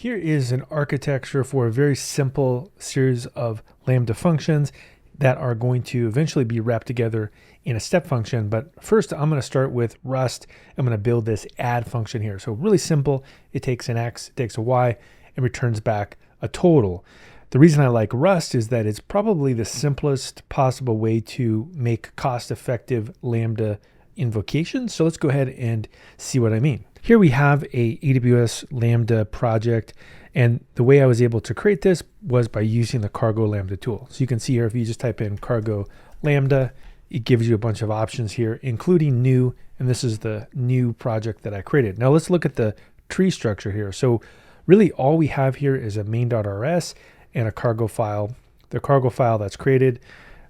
Here is an architecture for a very simple series of Lambda functions that are going to eventually be wrapped together in a step function. But first, I'm going to start with Rust. I'm going to build this add function here. So really simple. It takes an X, it takes a Y, and returns back a total. The reason I like Rust is that it's probably the simplest possible way to make cost-effective Lambda invocations. So let's go ahead and see what I mean. Here we have a AWS Lambda project, and the way I was able to create this was by using the Cargo Lambda tool. So you can see here, if you just type in Cargo Lambda, it gives you a bunch of options here, including new, and this is the new project that I created. Now let's look at the tree structure here. So really all we have here is a main.rs and a cargo file. The cargo file that's created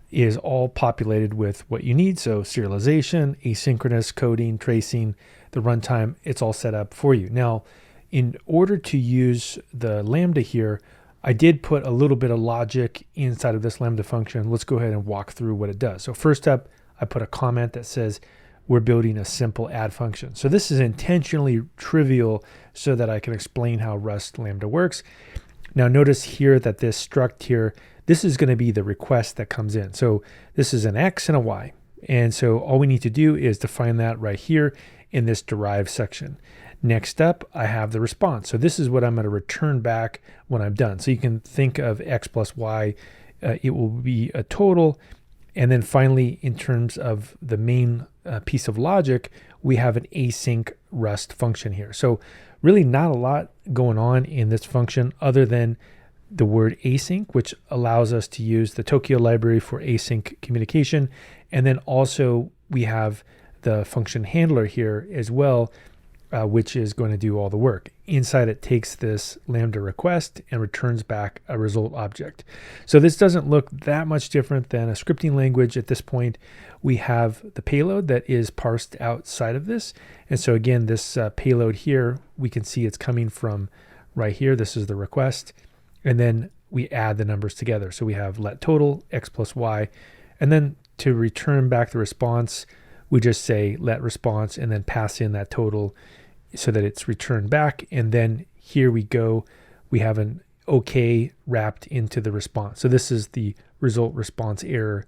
is all populated with what you need. So serialization, asynchronous coding, tracing, the runtime, it's all set up for you. Now, in order to use the Lambda here, I did put a little bit of logic inside of this Lambda function. Let's go ahead and walk through what it does. So first up, I put a comment that says we're building a simple add function. So this is intentionally trivial so that I can explain how Rust Lambda works. Now notice here that this struct here, this is going to be the request that comes in. So this is an X and a Y. And so all we need to do is define that right here in this derive section. Next up, I have the response. So this is what I'm going to return back when I'm done. So you can think of X plus Y, it will be a total. And then finally, in terms of the main piece of logic, we have an async Rust function here. So really not a lot going on in this function other than the word async, which allows us to use the Tokyo library for async communication. And then also we have the function handler here as well, which is going to do all the work. Inside it takes this Lambda request and returns back a result object. So this doesn't look that much different than a scripting language. At this point, we have the payload that is parsed outside of this. And so again, this payload here, we can see it's coming from right here. This is the request. And then we add the numbers together. So we have let total, X plus Y. And then to return back the response, we just say let response and then pass in that total so that it's returned back. And then here we go, we have an OK wrapped into the response. So this is the result response error.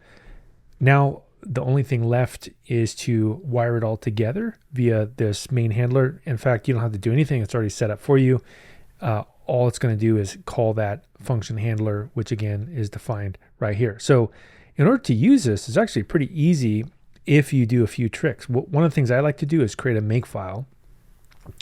Now, the only thing left is to wire it all together via this main handler. In fact, you don't have to do anything. It's already set up for you. All it's going to do is call that function handler, which again is defined right here. So in order to use this, it's actually pretty easy if you do a few tricks. One of the things I like to do is create a makefile.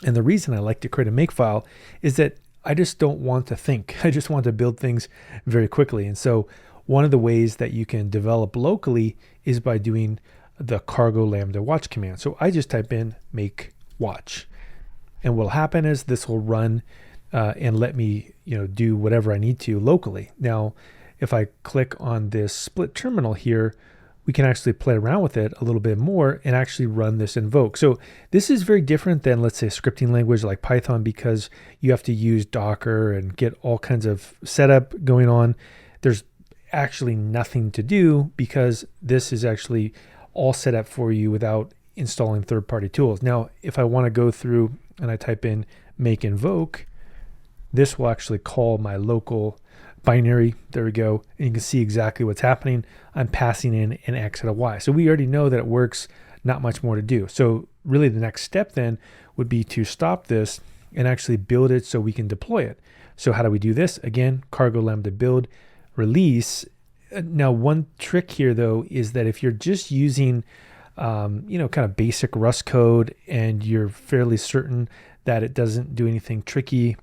And the reason I like to create a makefile is that I just don't want to think. I just want to build things very quickly. And so one of the ways that you can develop locally is by doing the cargo lambda watch command. So I just type in make watch. And what'll happen is this will run and let me do whatever I need to locally. Now, if I click on this split terminal here, we can actually play around with it a little bit more and actually run this invoke. So this is very different than, let's say, a scripting language like Python, because you have to use Docker and get all kinds of setup going on. There's actually nothing to do because this is actually all set up for you without installing third-party tools. Now, if I want to go through and I type in make invoke, this will actually call my local binary. There we go. And you can see exactly what's happening. I'm passing in an X and a Y. So we already know that it works, not much more to do. So really the next step then would be to stop this and actually build it so we can deploy it. So how do we do this? Again, cargo lambda build, release. Now one trick here though is that if you're just using kind of basic Rust code and you're fairly certain that it doesn't do anything tricky,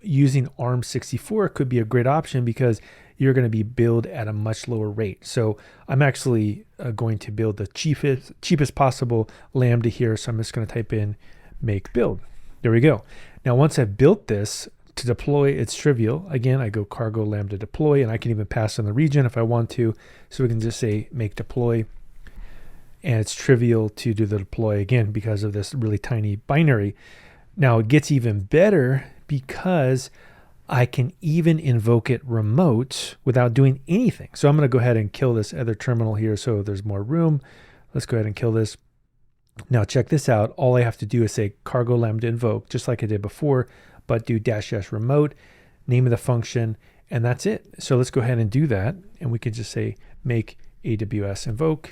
using ARM64 could be a great option because you're going to be billed at a much lower rate. So I'm actually going to build the cheapest possible Lambda here. So I'm just going to type in make build. There we go. Now, once I've built this, to deploy, it's trivial. Again, I go cargo lambda deploy, and I can even pass in the region if I want to. So we can just say make deploy. And it's trivial to do the deploy again because of this really tiny binary. Now it gets even better because I can even invoke it remote without doing anything. So I'm going to go ahead and kill this other terminal here so there's more room. Let's go ahead and kill this. Now check this out. All I have to do is say cargo lambda invoke, just like I did before, but do -- remote, name of the function, and that's it. So let's go ahead and do that. And we can just say make AWS invoke.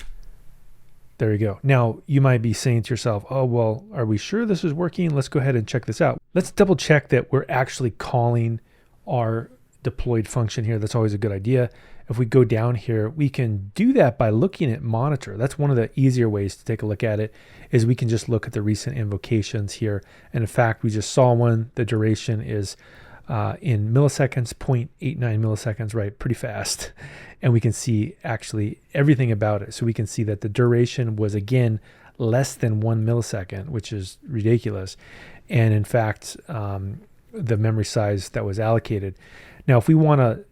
There you go. Now you might be saying to yourself, oh, well, are we sure this is working? Let's go ahead and check this out. Let's double check that we're actually calling our deployed function here. That's always a good idea. If we go down here, we can do that by looking at monitor. That's one of the easier ways to take a look at it, is we can just look at the recent invocations here. And in fact, we just saw one. The duration is in milliseconds, 0.89 milliseconds, right? Pretty fast. And we can see actually everything about it. So we can see that the duration was, again, less than 1 millisecond, which is ridiculous. And in fact, the memory size that was allocated. Now, if we want to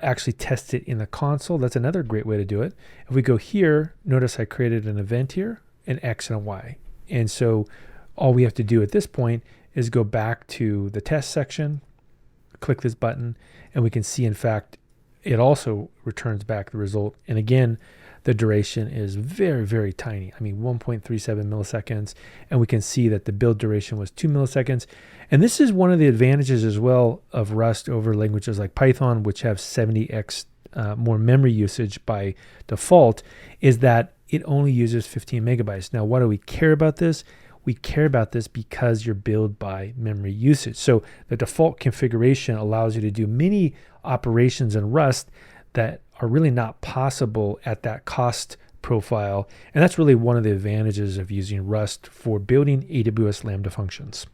actually test it in the console, that's another great way to do it. If we go here, notice I created an event here, an X and a Y. And so all we have to do at this point is go back to the test section, click this button, and we can see, in fact, it also returns back the result. And again, the duration is very, very tiny. I mean, 1.37 milliseconds. And we can see that the build duration was 2 milliseconds. And this is one of the advantages as well of Rust over languages like Python, which have 70x more memory usage by default, is that it only uses 15 megabytes. Now, why do we care about this? We care about this because you're billed by memory usage. So the default configuration allows you to do many operations in Rust that are really not possible at that cost profile. And that's really one of the advantages of using Rust for building AWS Lambda functions.